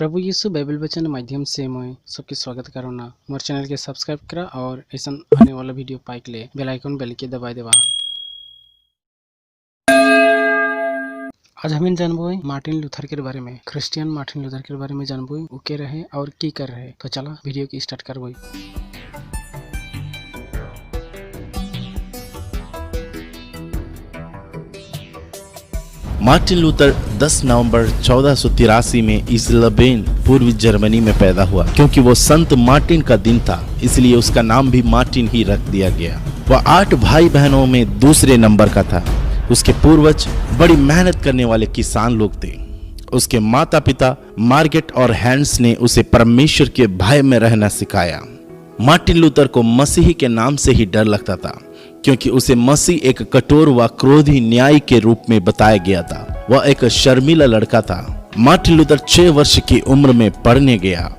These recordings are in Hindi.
प्रभु यीशु बाइबल वचन माध्यम से मैं सबके स्वागत करूँगा। मोर चैनल के सब्सक्राइब करा और ऐसा आने वाला वीडियो पाए के लिए बेल आइकन बेल के दबाए देवा। आज हम जानबो मार्टिन लूथर के बारे में, क्रिश्चियन मार्टिन लूथर के बारे में जानबो वो के रहे और की कर रहे। तो चला वीडियो की स्टार्ट करबो। मार्टिन लूथर 10 नवंबर 1483 में इस्लबेन पूर्वी जर्मनी में पैदा हुआ। क्योंकि वो संत मार्टिन का दिन था इसलिए उसका नाम भी मार्टिन ही रख दिया गया। वह 8 भाई बहनों में दूसरे नंबर का था। उसके पूर्वज बड़ी मेहनत करने वाले किसान लोग थे। उसके माता पिता मार्गेट और हैंस ने उसे परमेश्वर के भय में रहना सिखाया। मार्टिन लूथर को मसीही के नाम से ही डर लगता था, क्योंकि उसे मसीह एक कठोर व क्रोधी न्याय के रूप में बताया गया था। वह एक शर्मीला लड़का था। मार्टिन लूथर 6 वर्ष की उम्र में पढ़ने गया।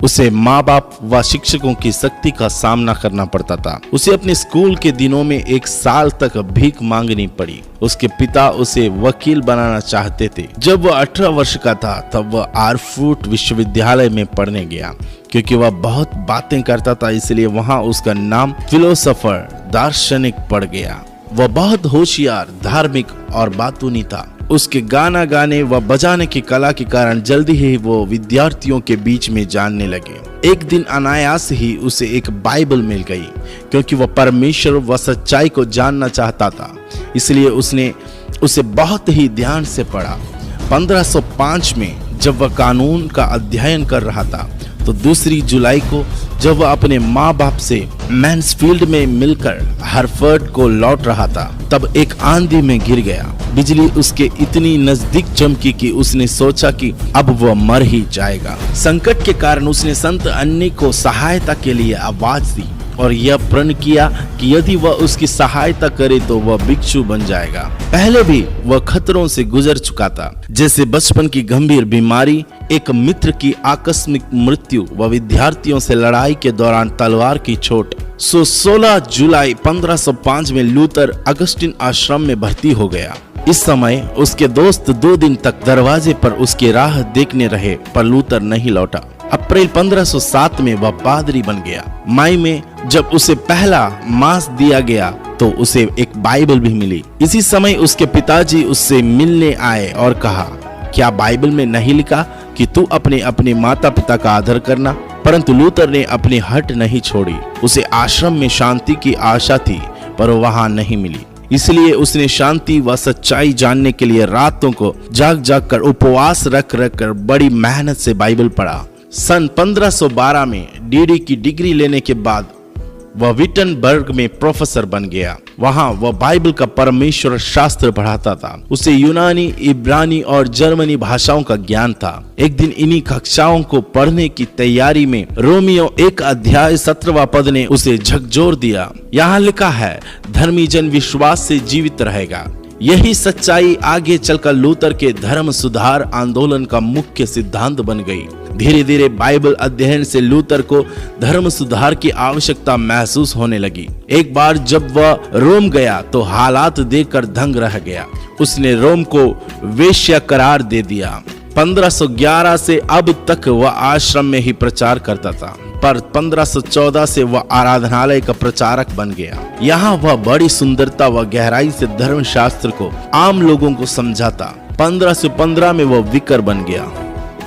उसे माँ बाप व शिक्षकों की सख्ती का सामना करना पड़ता था। उसे अपने स्कूल के दिनों में 1 साल तक भीख मांगनी पड़ी। उसके पिता उसे वकील बनाना चाहते थे। जब वह 18 वर्ष का था तब वह आरफूट विश्वविद्यालय में पढ़ने गया। क्योंकि वह बहुत बातें करता था इसलिए वहां उसका नाम फिलोसोफर दार्शनिक पड़ गया। वह बहुत होशियार, धार्मिक और बातूनी था। उसके गाना गाने व बजाने की कला के कारण जल्दी ही वो विद्यार्थियों के बीच में जानने लगे। एक दिन अनायास ही उसे एक बाइबल मिल गई। क्योंकि वह परमेश्वर व सच्चाई को जानना चाहता था इसलिए उसने उसे बहुत ही ध्यान से पढ़ा। 1505 में जब वह कानून का अध्ययन कर रहा था तो 2 जुलाई को जब वह अपने माँ बाप से मैन्सफील्ड में मिलकर हार्वर्ड को लौट रहा था तब एक आंधी में गिर गया। बिजली उसके इतनी नजदीक चमकी कि उसने सोचा कि अब वह मर ही जाएगा। संकट के कारण उसने संत अन्नी को सहायता के लिए आवाज दी और यह प्रण किया कि यदि वह उसकी सहायता करे तो वह भिक्षु बन जाएगा। पहले भी वह खतरों से गुजर चुका था, जैसे बचपन की गंभीर बीमारी, एक मित्र की आकस्मिक मृत्यु व विद्यार्थियों से लड़ाई के दौरान तलवार की चोट। 16 जुलाई 1505 में लूथर अगस्टिन आश्रम में भर्ती हो गया। इस समय उसके दोस्त 2 दिन तक दरवाजे पर उसकी राह देखने रहे पर लूथर नहीं लौटा। अप्रैल 1507 में वह पादरी बन गया। मई में जब उसे पहला मास दिया गया तो उसे एक बाइबल भी मिली। इसी समय उसके पिताजी उससे मिलने आए और कहा, क्या बाइबल में नहीं लिखा कि तू अपने अपने माता पिता का आदर करना? परंतु लूथर ने अपनी हट नहीं छोड़ी। उसे आश्रम में शांति की आशा थी पर वहां नहीं मिली। इसलिए उसने शांति व सच्चाई जानने के लिए रातों को जाग जाग कर उपवास रख कर बड़ी मेहनत से बाइबल पढ़ा। सन 1512 में डीडी की डिग्री लेने के बाद वह विटनबर्ग में प्रोफेसर बन गया। वहां वह बाइबल का परमेश्वर शास्त्र पढ़ाता था। उसे यूनानी, इब्रानी और जर्मनी भाषाओं का ज्ञान था। एक दिन इन्हीं कक्षाओं को पढ़ने की तैयारी में रोमियो 1 अध्याय 17वां पद ने उसे झकझोर दिया। यहाँ लिखा है, धर्मी जन विश्वास से जीवित रहेगा। यही सच्चाई आगे चलकर लूथर के धर्म सुधार आंदोलन का मुख्य सिद्धांत बन गई। धीरे धीरे बाइबल अध्ययन से लूथर को धर्म सुधार की आवश्यकता महसूस होने लगी। एक बार जब वह रोम गया तो हालात देखकर दंग रह गया। उसने रोम को वेश्या करार दे दिया। 1511 से अब तक वह आश्रम में ही प्रचार करता था, पर 1514 से वह आराधनालय का प्रचारक बन गया। यहाँ वह बड़ी सुंदरता व गहराई से धर्मशास्त्र को आम लोगों को समझाता। 1515 में वह विकर बन गया।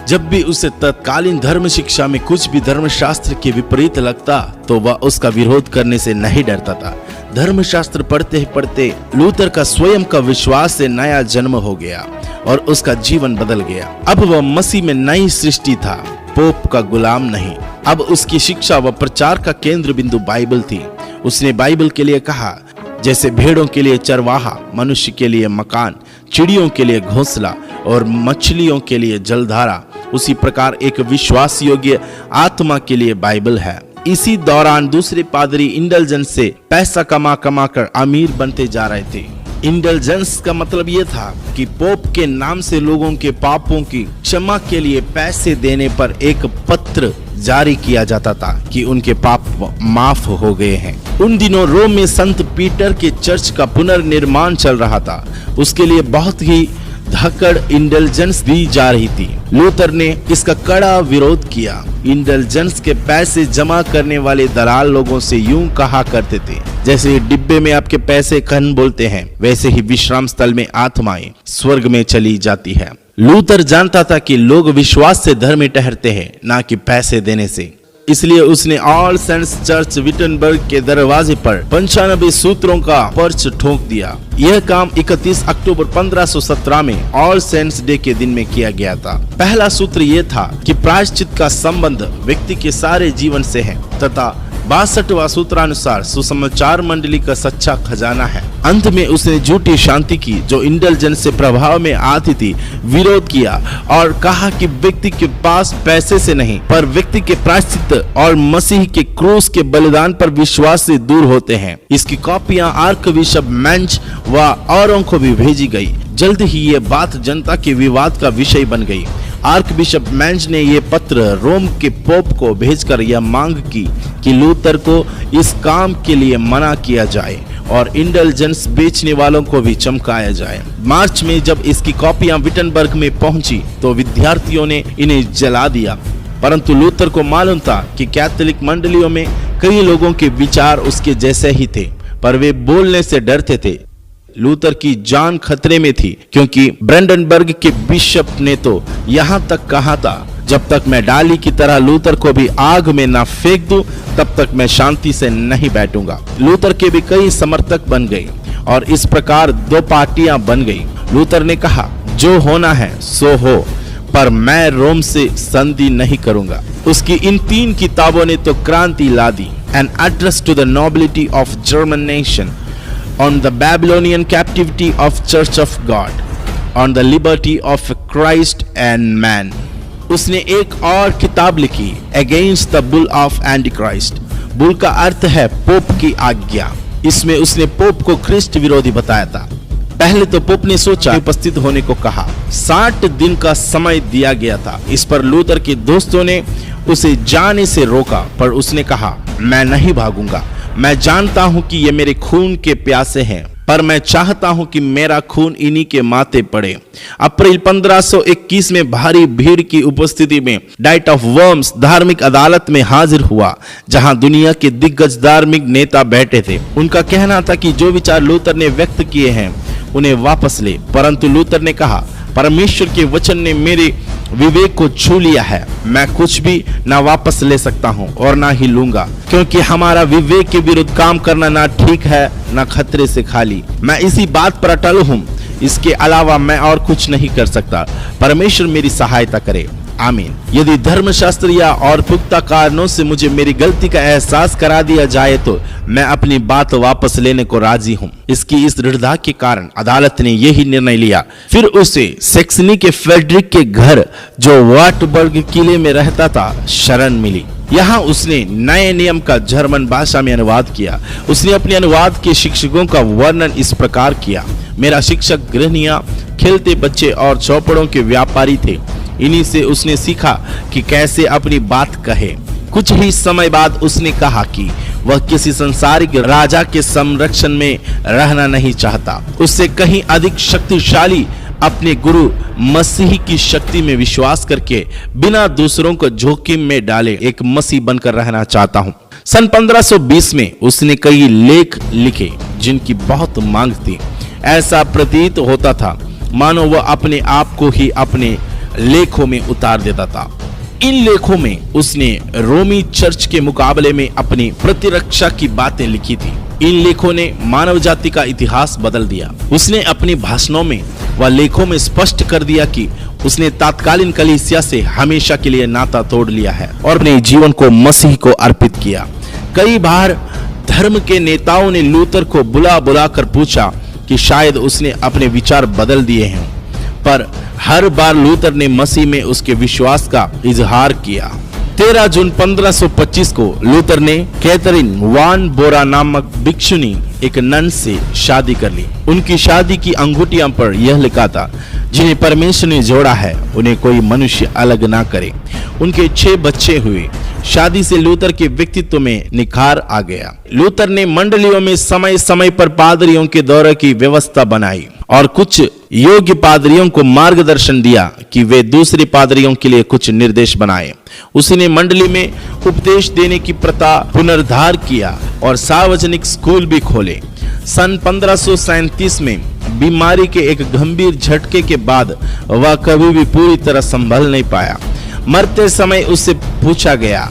जब भी उसे तत्कालीन धर्म शिक्षा में कुछ भी धर्मशास्त्र के विपरीत लगता तो वह उसका विरोध करने से नहीं डरता था। धर्मशास्त्र पढ़ते पढ़ते लूथर का स्वयं का विश्वास से नया जन्म हो गया और उसका जीवन बदल गया। अब वह मसीह में नई सृष्टि था, पोप का गुलाम नहीं। अब उसकी शिक्षा व प्रचार का केंद्र बिंदु बाइबल थी। उसने बाइबल के लिए कहा, जैसे भेड़ों के लिए चरवाहा, मनुष्य के लिए मकान, चिड़ियों के लिए घोंसला और मछलियों के लिए जलधारा, उसी प्रकार एक विश्वास योग्य आत्मा के लिए बाइबल है। इसी दौरान दूसरे पादरी इंडल्जेंस से पैसा कमा कर अमीर बनते जा रहे थे। इंडल्जेंस का मतलब यह था कि पोप के नाम से लोगों के पापों की क्षमा के लिए पैसे देने पर एक पत्र जारी किया जाता था कि उनके पाप माफ हो गए हैं। उन दिनों रोम में संत पीटर के चर्च का पुनर्निर्माण चल रहा था। उसके लिए बहुत ही धक्कड़ इंडल्जेंस दी जा रही थी। लूथर ने इसका कड़ा विरोध किया। इंडल्जेंस के पैसे जमा करने वाले दलाल लोगों से यूं कहा करते थे, जैसे डिब्बे में आपके पैसे कन बोलते हैं, वैसे ही विश्राम स्थल में आत्माएं स्वर्ग में चली जाती है। लूथर जानता था कि लोग विश्वास से धर्मी ठहरते हैं, ना कि पैसे देने से। इसलिए उसने ऑल सेंट्स चर्च विटनबर्ग के दरवाजे पर 95 सूत्रों का पर्च ठोक दिया। यह काम 31 अक्टूबर 1517 में ऑल सेंट्स डे के दिन में किया गया था। पहला सूत्र यह था कि प्रायश्चित का संबंध व्यक्ति के सारे जीवन से है तथा 62वां सूत्रानुसार सुसमाचार मंडली का सच्चा खजाना है। अंत में उसने झूठी शांति की जो इंडल्जेंस से प्रभाव में आती थी विरोध किया और कहा कि व्यक्ति के पास पैसे से नहीं पर व्यक्ति के प्रायश्चित और मसीह के क्रूस के बलिदान पर विश्वास से दूर होते हैं। इसकी कॉपियां आर्क बिशप मेंच व औरों को भी भेजी गई। जल्द ही ये बात जनता के विवाद का विषय बन गई। आर्क बिशप मेंच ने ये पत्र रोम के पोप को भेजकर यह मांग की कि लूथर को इस काम के लिए मना किया जाए और इंडल्जेंस बेचने वालों को भी चमकाया जाए। मार्च में जब इसकी कॉपियां विटनबर्ग में पहुंची तो विद्यार्थियों ने इन्हें जला दिया, परंतु लूथर को मालूम था कि कैथोलिक मंडलियों में कई लोगों के विचार उसके जैसे ही थे, पर वे बोलने से डरते थे। लूथर की जान खतरे में थी क्योंकि ब्रेंडनबर्ग के बिशप ने तो यहाँ तक कहा था, जब तक मैं डाली की तरह लूथर को भी आग में ना फेंक दूं, तब तक मैं शांति से नहीं बैठूंगा। लूथर के भी कई समर्थक बन गए और इस प्रकार दो पार्टियां बन गई। लूथर ने कहा, जो होना है सो हो, पर मैं रोम से संधि नहीं करूंगा। उसकी इन 3 किताबों ने तो क्रांति ला दी। An address to the nobility of German nation, on the Babylonian captivity of Church of God, on the liberty of Christ and man। उसने एक और किताब लिखी, Against the Bull of Antichrist। Bull का अर्थ है पोप की आज्ञा। इसमें उसने पोप को ख्रिस्ट विरोधी बताया था। पहले तो पोप ने सोचा उपस्थित होने को कहा। 60 दिन का समय दिया गया था। इस पर लूथर के दोस्तों ने उसे जाने से रोका, पर उसने कहा, मैं नहीं भागूंगा। मैं जानता हूं कि ये मेरे खून के प्यासे हैं, पर मैं चाहता हूं कि मेरा खून इन्हीं के माथे पड़े। अप्रैल 1521 में भारी भीड़ की उपस्थिति में डाइट ऑफ वर्म्स धार्मिक अदालत में हाजिर हुआ, जहां दुनिया के दिग्गज धार्मिक नेता बैठे थे। उनका कहना था कि जो विचार लूथर ने व्यक्त किए हैं उन्हें वापस ले, परंतु लूथर ने कहा, परमेश्वर के वचन ने मेरे विवेक को छू लिया है। मैं कुछ भी ना वापस ले सकता हूँ और ना ही लूंगा, क्योंकि हमारा विवेक के विरुद्ध काम करना ना ठीक है ना खतरे से खाली। मैं इसी बात पर अटल हूँ, इसके अलावा मैं और कुछ नहीं कर सकता। परमेश्वर मेरी सहायता करे, आमीन। यदि धर्मशास्त्र या और पुख्ता कारणों से मुझे मेरी गलती का एहसास करा दिया जाए तो मैं अपनी बात वापस लेने को राजी हूँ। इसकी इस दृढ़ता के कारण अदालत ने यही निर्णय लिया। फिर उसे सेक्सनी के फेडरिक के घर, जो वार्टबर्ग किले में रहता था, शरण मिली। यहाँ उसने नए नियम का जर्मन भाषा में अनुवाद किया। उसने अपने अनुवाद के शिक्षकों का वर्णन इस प्रकार किया, मेरा शिक्षक गृहणियां, खेलते बच्चे और चौपड़ों के व्यापारी थे। इन्हीं से उसने सीखा कि कैसे अपनी बात कहे। कुछ ही समय बाद उसने कहा कि वह किसी संसारिक राजा के संरक्षण में रहना नहीं चाहता। उससे कहीं अधिक शक्तिशाली अपने गुरु मसीह की शक्ति में विश्वास करके बिना दूसरों को जोखिम में डाले एक मसीह बनकर रहना चाहता हूँ। सन 1520 में उसने कई लेख लिखे जिनकी बहुत मांग थी। ऐसा प्रतीत होता था मानो वह अपने आप को ही अपने लेखों में उतार देता था। इन लेखों में उसने रोमी चर्च के मुकाबले में अपनी प्रतिरक्षा की बातें लिखी थी। इन लेखों ने मानव जाति का इतिहास बदल दिया। उसने अपने भाषणों में व लेखों में स्पष्ट कर दिया कि उसने तात्कालीन कलीसिया से हमेशा के लिए नाता तोड़ लिया है और अपने जीवन को मसीह को अर्पित किया। कई बार धर्म के नेताओं ने लूथर को बुला बुला कर पूछा कि शायद उसने अपने विचार बदल दिए हैं, पर हर बार लूथर ने मसीह में उसके विश्वास का इजहार किया। 13 जून 1525 को लूथर ने कैथरीन वान बोरा नामक भिक्षुनी एक नन से शादी कर ली। उनकी शादी की अंगूठियों पर यह लिखा था, जिन्हें परमेश्वर ने जोड़ा है उन्हें कोई मनुष्य अलग ना करे। उनके 6 बच्चे हुए। शादी से लूथर के व्यक्तित्व में निखार आ गया। लूथर ने मंडलियों में समय समय पर पादरियों के दौरे की व्यवस्था बनाई और कुछ योग्य पादरियों को मार्गदर्शन दिया कि वे दूसरे पादरियों के लिए कुछ निर्देश बनाए। उसने मंडली में उपदेश देने की प्रथा पुनरुद्धार किया और सार्वजनिक स्कूल भी खोले। सन 1537 में बीमारी के एक गंभीर झटके के बाद वह कभी भी पूरी तरह संभल नहीं पाया। मरते समय उससे पूछा गया,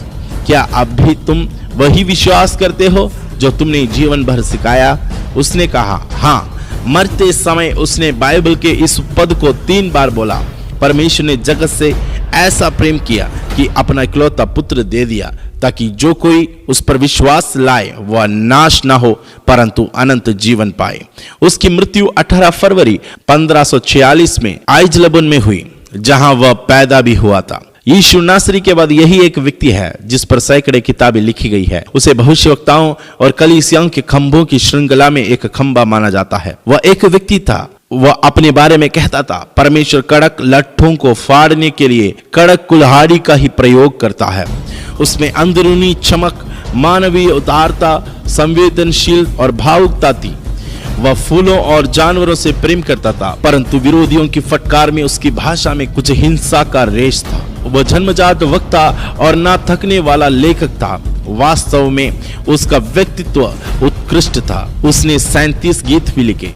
क्या अब भी तुम वही विश्वास करते हो जो तुमने जीवन भर सिखाया? उसने कहा, हाँ। मरते समय उसने बाइबल के इस पद को 3 बार बोला, परमेश्वर ने जगत से ऐसा प्रेम किया कि अपना इकलौता पुत्र दे दिया, ताकि जो कोई उस पर विश्वास लाए वह नाश ना हो परंतु अनंत जीवन पाए। उसकी मृत्यु 18 फरवरी 1546 में आइजलबन में हुई, जहां वह पैदा भी हुआ था। यीशु नासरी के बाद यही एक व्यक्ति है जिस पर सैकड़े किताबें लिखी गई है। उसे भविष्यवक्ताओं और कलीसियाओं के खंभों की श्रृंखला में एक खंभा माना जाता है। वह एक व्यक्ति था, वह अपने बारे में कहता था, परमेश्वर कड़क लट्ठों को फाड़ने के लिए कड़क कुल्हाड़ी का ही प्रयोग करता है। उसमें अंदरूनी चमक, मानवीय उदारता, संवेदनशील और भावुकता थी। वह फूलों और जानवरों से प्रेम करता था, परंतु विरोधियों की फटकार में उसकी भाषा में कुछ हिंसा का रेश था। वह जन्मजात वक्ता और ना थकने वाला लेखक था। वास्तव में उसका व्यक्तित्व उत्कृष्ट था। उसने 37 गीत भी लिखे।